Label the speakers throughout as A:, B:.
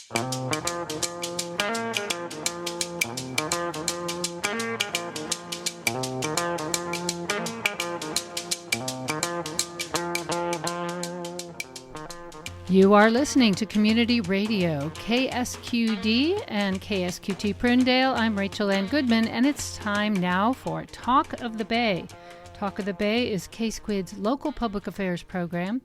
A: You are listening to Community Radio, KSQD and KSQT Prindale. I'm Rachel Ann Goodman, and it's time now for Talk of the Bay. Talk of the Bay is KSQD's local public affairs program,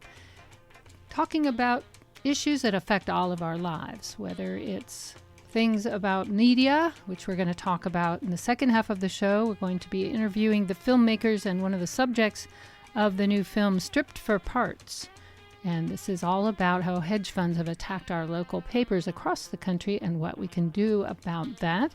A: talking about issues that affect all of our lives, whether it's things about media, which we're going to talk about in the second half of the show. We're going to be interviewing the filmmakers and one of the subjects of the new film, Stripped for Parts. And this is all about how hedge funds have attacked our local papers across the country and what we can do about that.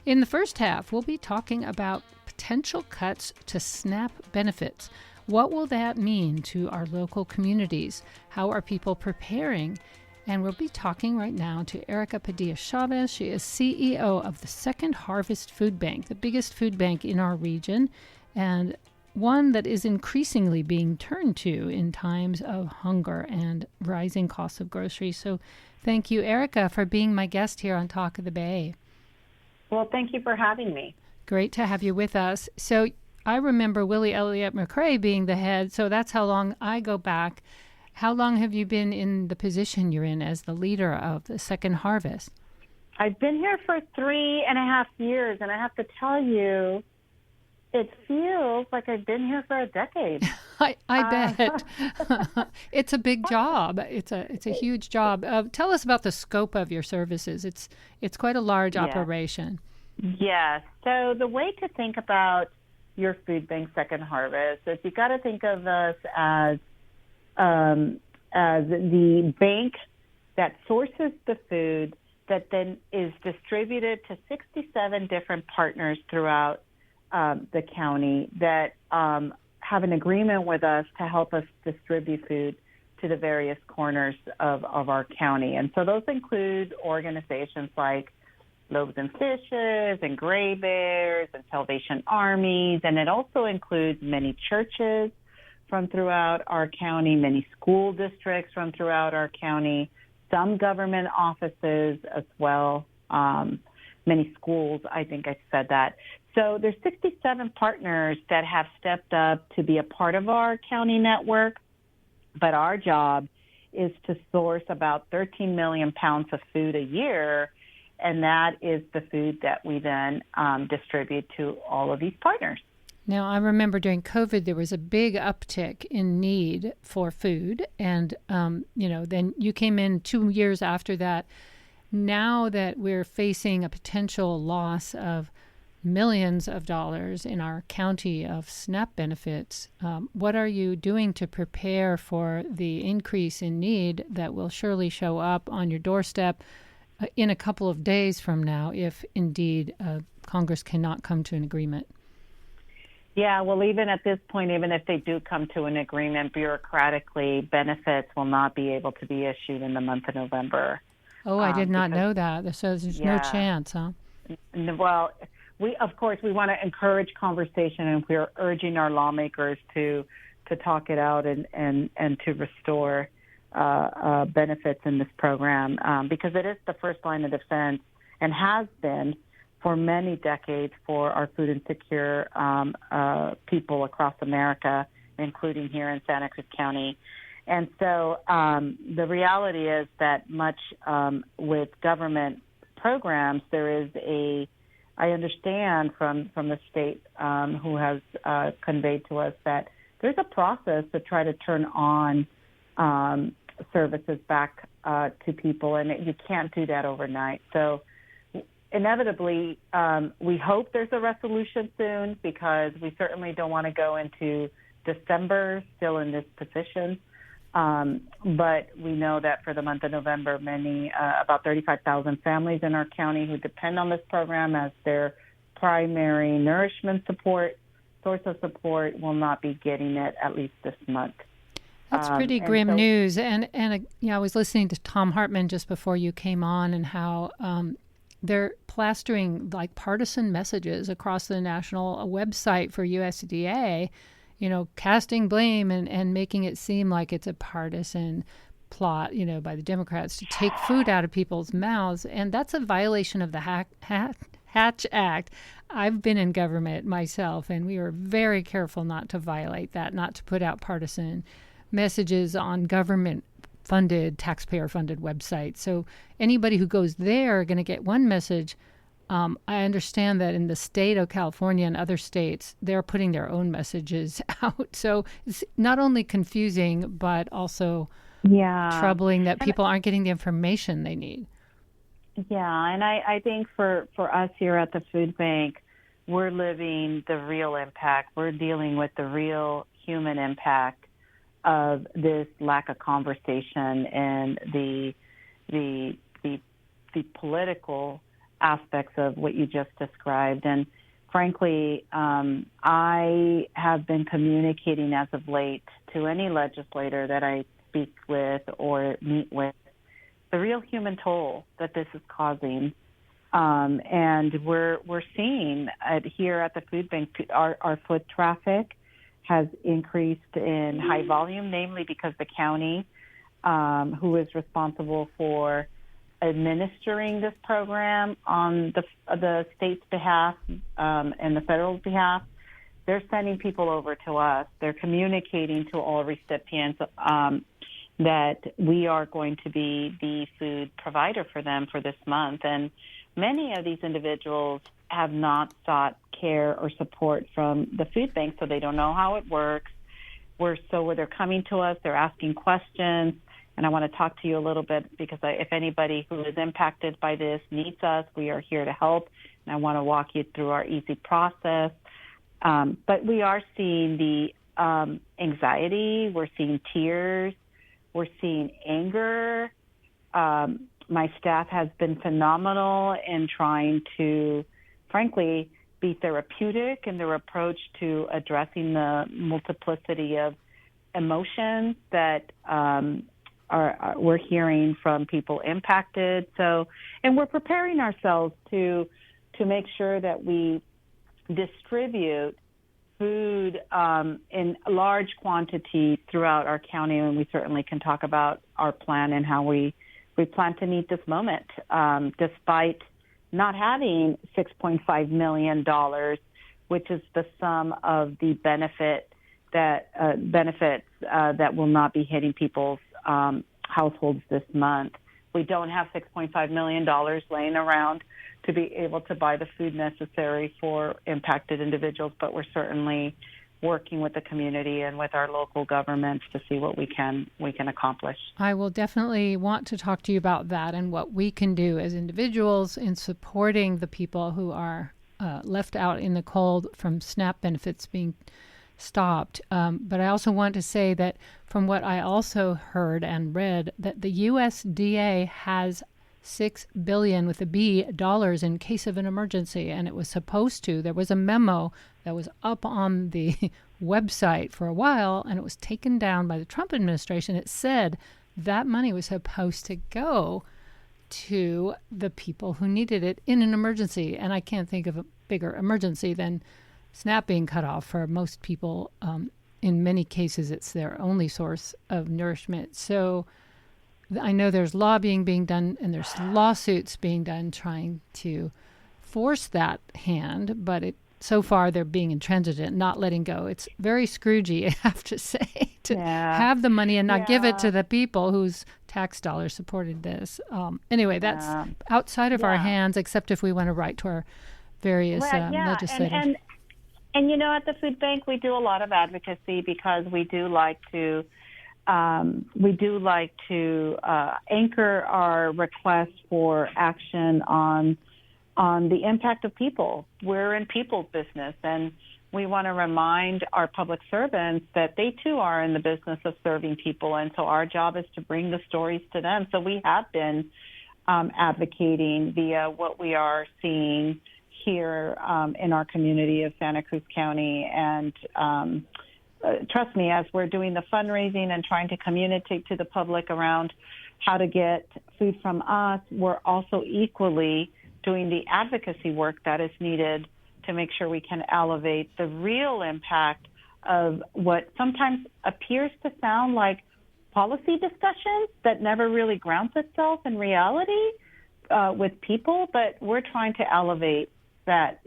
A: In the first half, we'll be talking about potential cuts to SNAP benefits. What will that mean to our local communities? How are people preparing? And we'll be talking right now to Erica Padilla-Chavez. She is CEO of the Second Harvest Food Bank, the biggest food bank in our region, and one that is increasingly being turned to in times of hunger and rising costs of groceries. So thank you, Erica, for being my guest here on Talk of the Bay.
B: Well, thank you for having me.
A: Great to have you with us. So I remember Willie Elliott McRae being the head, so that's how long I go back. How long have you been in the position you're in as the leader of the Second Harvest?
B: I've been here for 3.5 years, and I have to tell you, it feels like I've been here for a decade.
A: I bet. It's a big job. It's a huge job. Tell us about the scope of your services. It's quite a large operation.
B: Yes. So the way to think about your food bank, Second Harvest, is you got to think of us as the bank that sources the food that then is distributed to 67 different partners throughout the county that have an agreement with us to help us distribute food to the various corners of our county. And so those include organizations like Loaves and Fishes and Gray Bears and Salvation Armies, and it also includes many churches from throughout our county, many school districts from throughout our county, some government offices as well, many schools, I think I said that. So there's 67 partners that have stepped up to be a part of our county network, but our job is to source about 13 million pounds of food a year, and that is the food that we then distribute to all of these partners.
A: Now, I remember during COVID, there was a big uptick in need for food, and, then you came in 2 years after that. Now that we're facing a potential loss of millions of dollars in our county of SNAP benefits, what are you doing to prepare for the increase in need that will surely show up on your doorstep in a couple of days from now if indeed Congress cannot come to an agreement?
B: Yeah, well, even at this point, even if they do come to an agreement, bureaucratically, benefits will not be able to be issued in the month of November.
A: Oh, I did not know that. So there's no chance, huh?
B: Well, we want to encourage conversation, and we're urging our lawmakers to talk it out and to restore benefits in this program because it is the first line of defense and has been for many decades for our food insecure people across America, including here in Santa Cruz County. And so the reality is that much with government programs, there is I understand from the state who has conveyed to us that there's a process to try to turn on services back to people, and you can't do that overnight. So inevitably, we hope there's a resolution soon because we certainly don't want to go into December still in this position. But we know that for the month of November, many, about 35,000 families in our county who depend on this program as their primary nourishment source of support will not be getting it at least this month.
A: That's pretty grim news. And I was listening to Tom Hartman just before you came on and how they're plastering like partisan messages across the national website for USDA, casting blame and making it seem like it's a partisan plot, by the Democrats to take food out of people's mouths. And that's a violation of the Hatch Act. I've been in government myself, and we are very careful not to violate that, not to put out partisan messages on government-funded, taxpayer-funded websites. So anybody who goes there are going to get one message. I understand that in the state of California and other states, they're putting their own messages out. So it's not only confusing, but also troubling that people aren't getting the information they need.
B: Yeah, and I think for us here at the food bank, we're living the real impact. We're dealing with the real human impact of this lack of conversation and the political aspects of what you just described. And frankly, I have been communicating as of late to any legislator that I speak with or meet with the real human toll that this is causing. And we're seeing here at the food bank, our foot traffic has increased in high volume, namely because the county, who is responsible for administering this program on the state's behalf and the federal behalf, they're sending people over to us. They're communicating to all recipients that we are going to be the food provider for them for this month. And many of these individuals have not sought care or support from the food bank, so they don't know how it works. Where they're coming to us, they're asking questions, and I want to talk to you a little bit because if anybody who is impacted by this needs us, we are here to help, and I want to walk you through our easy process. But we are seeing the anxiety, we're seeing tears, we're seeing anger. My staff has been phenomenal in trying to, frankly, be therapeutic in their approach to addressing the multiplicity of emotions that we're hearing from people impacted. So, and we're preparing ourselves to make sure that we distribute food in large quantities throughout our county, and we certainly can talk about our plan and how we plan to meet this moment, despite not having $6.5 million, which is the sum of the benefits that will not be hitting people's households this month. We don't have $6.5 million laying around to be able to buy the food necessary for impacted individuals, but we're certainly working with the community and with our local governments to see what we can accomplish.
A: I will definitely want to talk to you about that and what we can do as individuals in supporting the people who are left out in the cold from SNAP benefits being stopped. But I also want to say that from what I also heard and read, that the USDA has $6 billion with a B dollars in case of an emergency, and it was supposed to. There was a memo that was up on the website for a while, and it was taken down by the Trump administration. It said that money was supposed to go to the people who needed it in an emergency, and I can't think of a bigger emergency than SNAP being cut off for most people. In many cases, it's their only source of nourishment. So I know there's lobbying being done and there's lawsuits being done trying to force that hand, but so far they're being intransigent, not letting go. It's very Scroogey, I have to say, to have the money and not give it to the people whose tax dollars supported this. Anyway, that's outside of our hands, except if we want to write to our various legislators.
B: And at the food bank, we do a lot of advocacy because we do like to anchor our request for action on the impact of people. We're in people's business, and we want to remind our public servants that they too are in the business of serving people, and so our job is to bring the stories to them. So we have been advocating via what we are seeing here in our community of Santa Cruz County, and trust me, as we're doing the fundraising and trying to communicate to the public around how to get food from us, we're also equally doing the advocacy work that is needed to make sure we can elevate the real impact of what sometimes appears to sound like policy discussions that never really grounds itself in reality with people, but we're trying to elevate that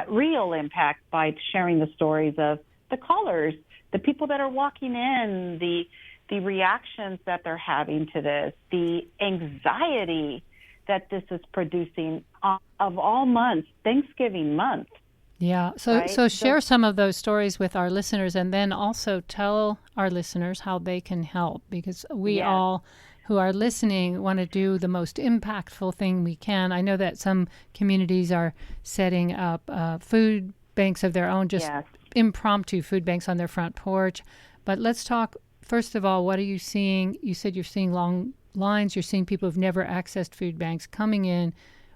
B: real impact by sharing the stories of the callers, the people that are walking in, the reactions that they're having to this, the anxiety that this is producing of all months, Thanksgiving month.
A: Yeah. So
B: right?
A: so share some of those stories with our listeners, and then also tell our listeners how they can help, because we
B: Yes.
A: all who are listening want to do the most impactful thing we can. I know that some communities are setting up food banks of their own, just
B: Yes.
A: impromptu food banks on their front porch. But let's talk, first of all, what are you seeing? You said you're seeing long lines. You're seeing people who've never accessed food banks coming in.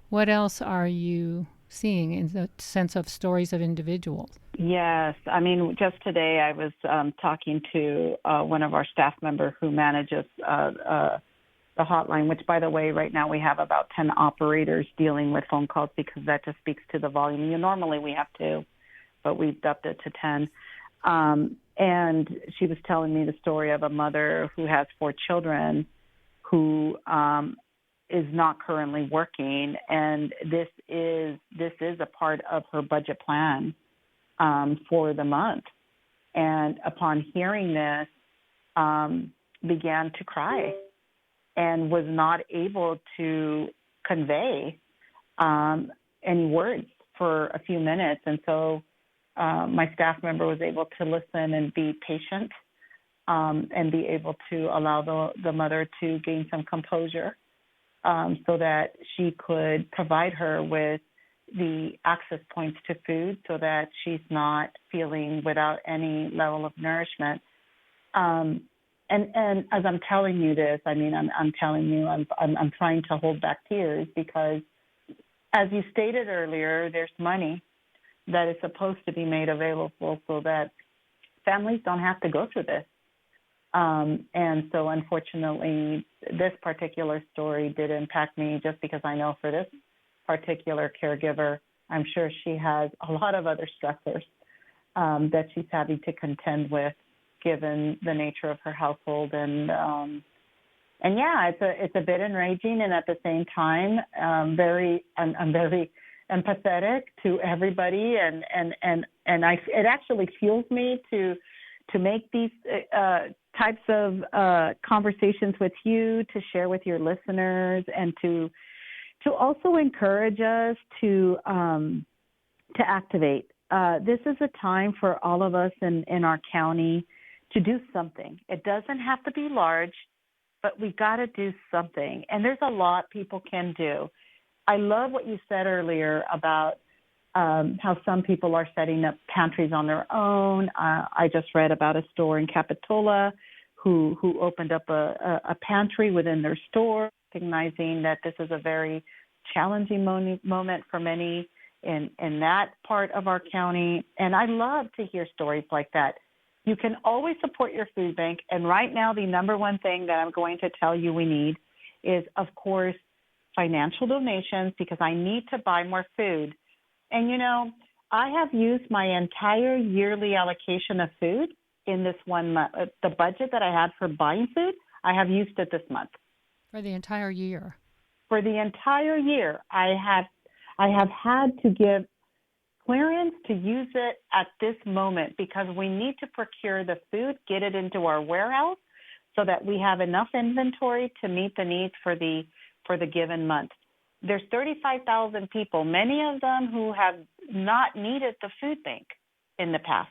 A: What else are you seeing in the sense of stories of individuals?
B: Yes. I mean, just today I was talking to one of our staff members who manages the hotline, which, by the way, right now we have about 10 operators dealing with phone calls because that just speaks to the volume. Normally we have 2, but we've upped it to 10. And she was telling me the story of a mother who has 4 children who is not currently working, and this is a part of her budget plan for the month. And upon hearing this, began to cry and was not able to convey any words for a few minutes. And so my staff member was able to listen and be patient and be able to allow the mother to gain some composure so that she could provide her with the access points to food so that she's not feeling without any level of nourishment. And as I'm telling you this, I mean, I'm telling you, I'm trying to hold back tears because, as you stated earlier, there's money that is supposed to be made available so that families don't have to go through this. And so, unfortunately, this particular story did impact me just because I know for this particular caregiver, I'm sure she has a lot of other stressors that she's having to contend with, given the nature of her household. And yeah, it's a bit enraging, and at the same time, I'm very empathetic to everybody, and it actually fuels me to make these types of conversations with you, to share with your listeners, and to also encourage us to activate. This is a time for all of us in our county to do something. It doesn't have to be large, but we got to do something. And there's a lot people can do. I love what you said earlier about how some people are setting up pantries on their own. I just read about a store in Capitola who opened up a pantry within their store, recognizing that this is a very challenging moment for many in that part of our county. And I love to hear stories like that. You can always support your food bank. And right now, the number one thing that I'm going to tell you we need is, of course, financial donations, because I need to buy more food. And, I have used my entire yearly allocation of food in this 1 month. The budget that I had for buying food, I have used it this month.
A: For the entire year?
B: For the entire year, I have had to give clearance to use it at this moment because we need to procure the food, get it into our warehouse so that we have enough inventory to meet the needs for the given month. There's 35,000 people, many of them who have not needed the food bank in the past.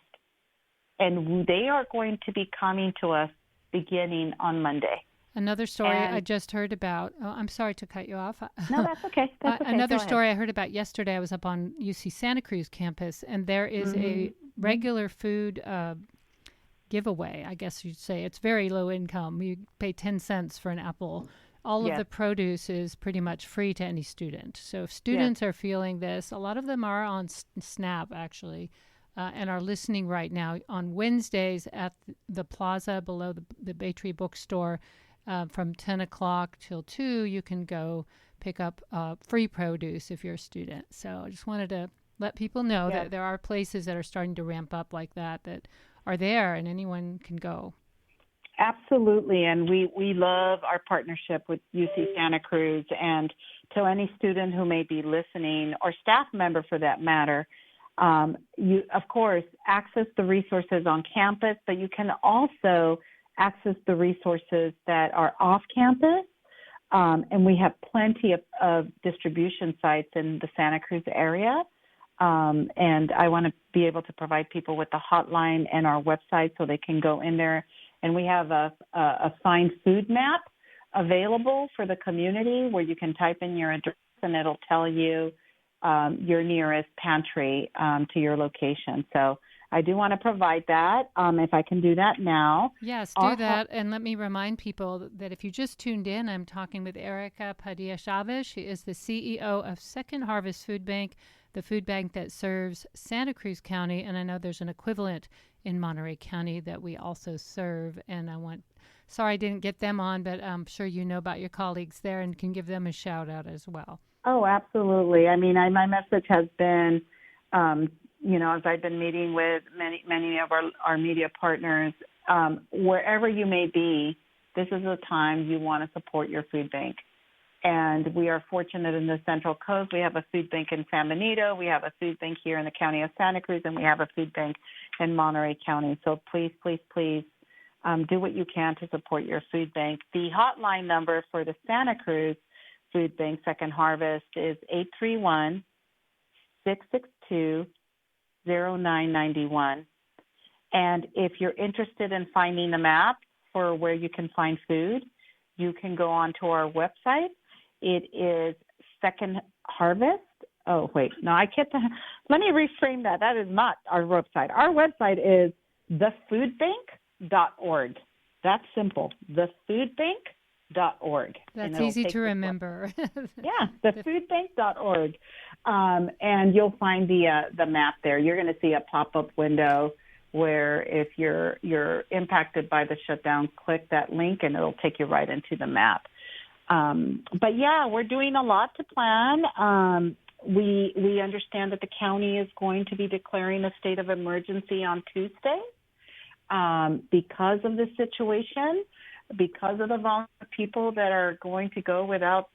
B: And they are going to be coming to us beginning on Monday.
A: Another story I just heard about. Oh, I'm sorry to cut you off.
B: No, that's okay. That's okay.
A: Another story I heard about yesterday. I was up on UC Santa Cruz campus, and there is a regular food giveaway, I guess you'd say. It's very low income. You pay 10 cents for an apple. All of the produce is pretty much free to any student. So if students are feeling this, a lot of them are on SNAP, actually, and are listening right now. On Wednesdays at the plaza below the Baytree bookstore, from 10 o'clock till 2, you can go pick up free produce if you're a student. So I just wanted to let people know that there are places that are starting to ramp up like that are there, and anyone can go.
B: Absolutely, and we love our partnership with UC Santa Cruz. And to any student who may be listening, or staff member for that matter, you, of course, access the resources on campus, but you can also access the resources that are off campus. And we have plenty of distribution sites in the Santa Cruz area. And I want to be able to provide people with the hotline and our website so they can go in there. And we have a signed food map available for the community where you can type in your address and it'll tell you your nearest pantry to your location. So I do want to provide that, if I can do that now.
A: Yes, do that. And let me remind people that if you just tuned in, I'm talking with Erica Padilla-Chavez. She is the CEO of Second Harvest Food Bank, the food bank that serves Santa Cruz County. And I know there's an equivalent in Monterey County that we also serve. And sorry I didn't get them on, but I'm sure you know about your colleagues there and can give them a shout out as well.
B: Oh, absolutely. I mean, my message has been, as I've been meeting with many of our media partners, wherever you may be, this is the time you want to support your food bank. And we are fortunate in the Central Coast. We have a food bank in San Benito. We have a food bank here in the county of Santa Cruz, and we have a food bank in Monterey County. So please, please, please do what you can to support your food bank. The hotline number for the Santa Cruz Food Bank Second Harvest is 831-662-0991. And if you're interested in finding the map for where you can find food, you can go onto our website. It is Second Harvest. Oh, wait. No, I can't. Let me reframe that. That is not our website. Our website is thefoodbank.org. That's simple. Thefoodbank.org.
A: That's easy to remember.
B: Yeah, thefoodbank.org. And you'll find the map there. You're going to see a pop-up window where if you're impacted by the shutdown, click that link and it'll take you right into the map. But yeah, we're doing a lot to plan. We understand that the county is going to be declaring a state of emergency on Tuesday because of the situation, because of the volume of people that are going to go without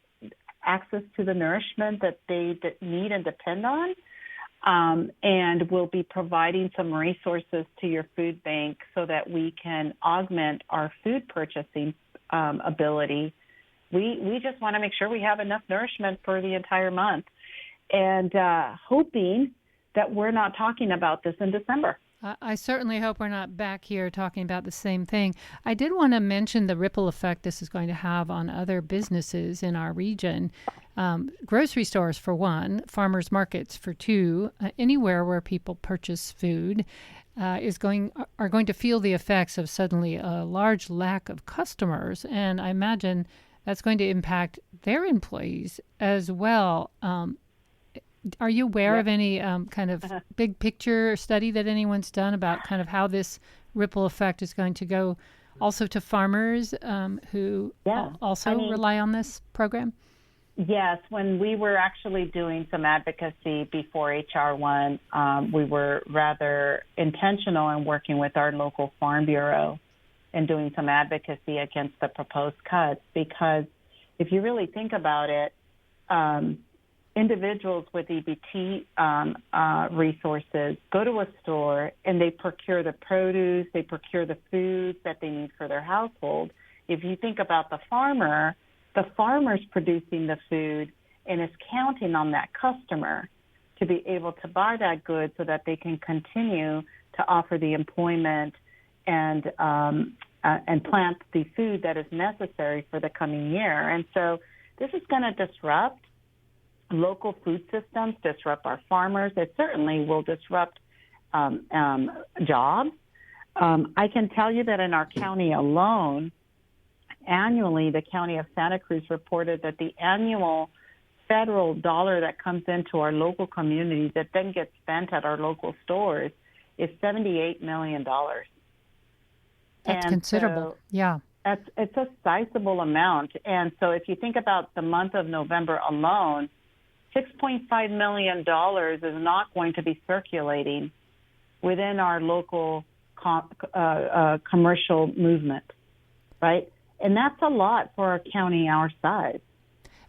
B: access to the nourishment that they need and depend on. And we'll be providing some resources to your food bank so that we can augment our food purchasing ability. We just want to make sure we have enough nourishment for the entire month, and hoping that we're not talking about this in December.
A: I certainly hope we're not back here talking about the same thing. I did want to mention the ripple effect this is going to have on other businesses in our region. Grocery stores, for one, farmers markets, for two, anywhere where people purchase food are going to feel the effects of suddenly a large lack of customers. And I imagine that's going to impact their employees as well. Are you aware of any kind of big picture study that anyone's done about kind of how this ripple effect is going to go also to farmers who also rely on this program?
B: Yes, when we were actually doing some advocacy before H.R. 1, we were rather intentional in working with our local farm bureau and doing some advocacy against the proposed cuts, because if you really think about it, individuals with EBT resources go to a store and they procure the produce, they procure the foods that they need for their household. If you think about the farmer's producing the food and is counting on that customer to be able to buy that good so that they can continue to offer the employment and plant the food that is necessary for the coming year. And so this is going to disrupt local food systems, disrupt our farmers. It certainly will disrupt jobs. I can tell you that in our county alone, annually, the county of Santa Cruz reported that the annual federal dollar that comes into our local communities that then gets spent at our local stores is $78 million.
A: That's considerable. Yeah.
B: It's a sizable amount. And so if you think about the month of November alone, $6.5 million is not going to be circulating within our local commercial movement. right? And that's a lot for a county our size.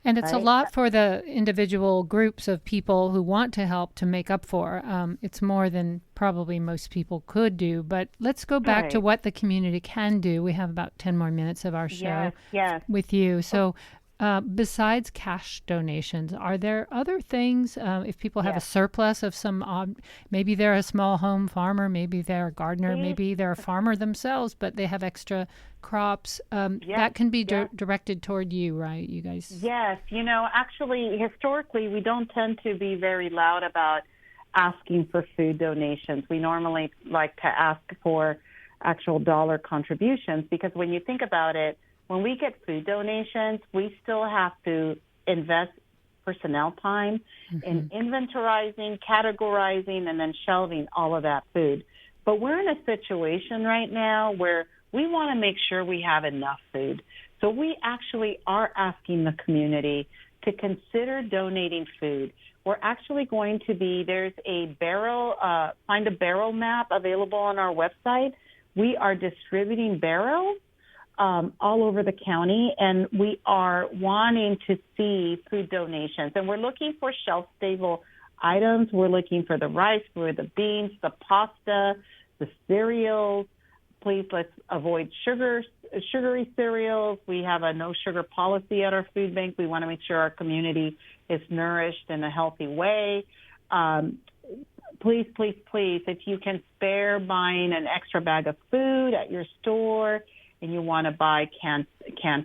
A: And it's a
B: Right?
A: lot for the individual groups of people who want to help to make up for. It's more than probably most people could do. But let's go back to
B: Right.
A: what the community can do. We have about 10 more minutes of our show
B: Yes.
A: with you. So besides cash donations, are there other things? If people have a
B: Yes.
A: surplus of some, maybe they're a small home farmer, maybe they're a gardener,
B: Please.
A: maybe they're a farmer themselves, but they have extra crops,
B: Yes.
A: that can be
B: Yes.
A: directed toward you, right? You guys.
B: Yes. Actually, historically, we don't tend to be very loud about asking for food donations. We normally like to ask for actual dollar contributions because when you think about it, when we get food donations, we still have to invest personnel time in inventorizing, categorizing, and then shelving all of that food. But we're in a situation right now where we want to make sure we have enough food. So we actually are asking the community to consider donating food. We're actually going to there's a barrel, find a barrel map available on our website. We are distributing barrels all over the county, and we are wanting to see food donations. And we're looking for shelf-stable items. We're looking for the rice, for the beans, the pasta, the cereals. Please let's avoid sugary cereals. We have a no sugar policy at our food bank. We want to make sure our community is nourished in a healthy way. Please, if you can spare buying an extra bag of food at your store and you want to buy canned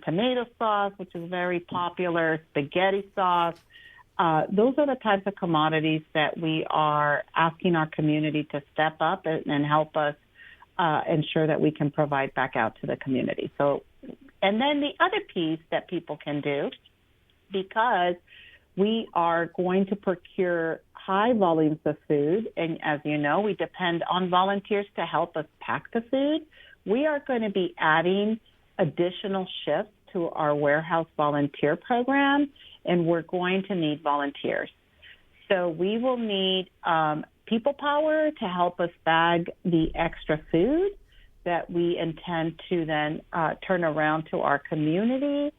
B: tomato sauce, which is very popular, spaghetti sauce, those are the types of commodities that we are asking our community to step up and help us ensure that we can provide back out to the community. So, and then the other piece that people can do, because we are going to procure high volumes of food, and as you know, we depend on volunteers to help us pack the food. We are going to be adding additional shifts to our warehouse volunteer program, and we're going to need volunteers. So we will need people power to help us bag the extra food that we intend to then turn around to our community.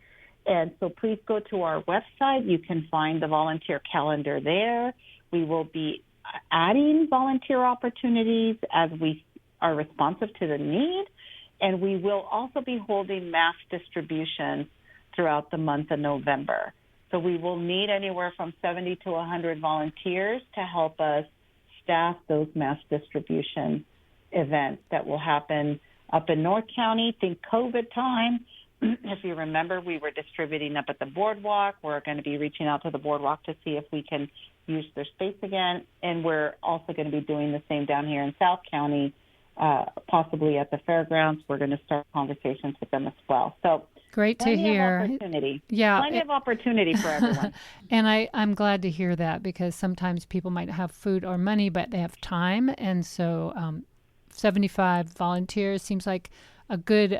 B: And so please go to our website. You can find the volunteer calendar there. We will be adding volunteer opportunities as we are responsive to the need. And we will also be holding mass distribution throughout the month of November. So we will need anywhere from 70 to 100 volunteers to help us staff those mass distribution events that will happen up in North County. Think COVID time. If you remember, we were distributing up at the boardwalk. We're going to be reaching out to the boardwalk to see if we can use their space again. And we're also going to be doing the same down here in South County, possibly at the fairgrounds. We're going to start conversations with them as well. So
A: great to hear.
B: Opportunity.
A: Yeah.
B: Plenty of opportunity for everyone.
A: And I'm glad to hear that, because sometimes people might have food or money, but they have time. And so 75 volunteers seems like a good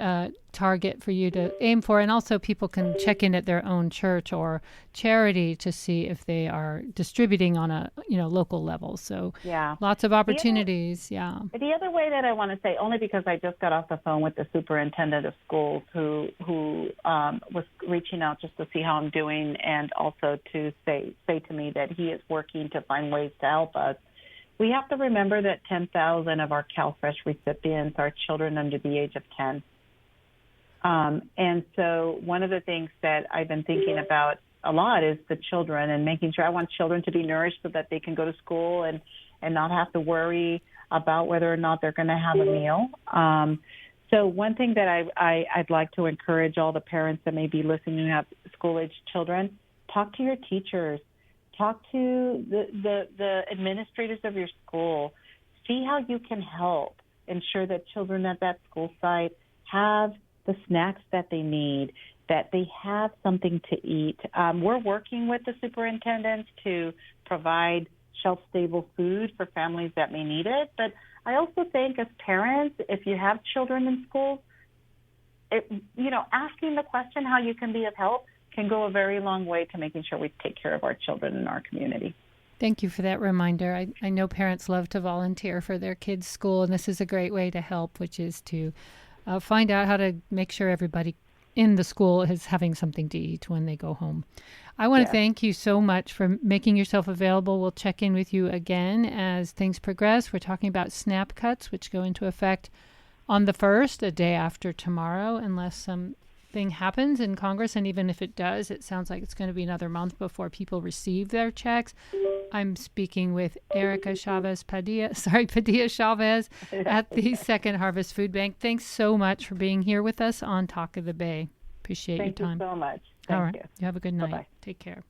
A: target for you to aim for. And also people can check in at their own church or charity to see if they are distributing on a local level. So
B: yeah,
A: lots of opportunities.
B: The other way that I want to say, only because I just got off the phone with the superintendent of schools who was reaching out just to see how I'm doing, and also to say to me that he is working to find ways to help us. We have to remember that 10,000 of our CalFresh recipients are children under the age of 10. And so one of the things that I've been thinking about a lot is the children, and making sure I want children to be nourished so that they can go to school and not have to worry about whether or not they're going to have a meal. So one thing that I'd like to encourage all the parents that may be listening who have school-aged children, talk to your teachers. Talk to the administrators of your school. See how you can help ensure that children at that school site have the snacks that they need, that they have something to eat. We're working with the superintendents to provide shelf-stable food for families that may need it. But I also think as parents, if you have children in school, asking the question how you can be of help can go a very long way to making sure we take care of our children in our community.
A: Thank you for that reminder. I know parents love to volunteer for their kids' school, and this is a great way to help, which is to find out how to make sure everybody in the school is having something to eat when they go home. I want to thank you so much for making yourself available. We'll check in with you again as things progress. We're talking about SNAP cuts, which go into effect on the 1st, a day after tomorrow, unless something happens in Congress. And even if it does, it sounds like it's going to be another month before people receive their checks. I'm speaking with Padilla-Chavez at the Second Harvest Food Bank. Thanks so much for being here with us on Talk of the Bay. Appreciate your time.
B: Thank you so much.
A: All right. You have a good night.
B: Bye-bye.
A: Take care.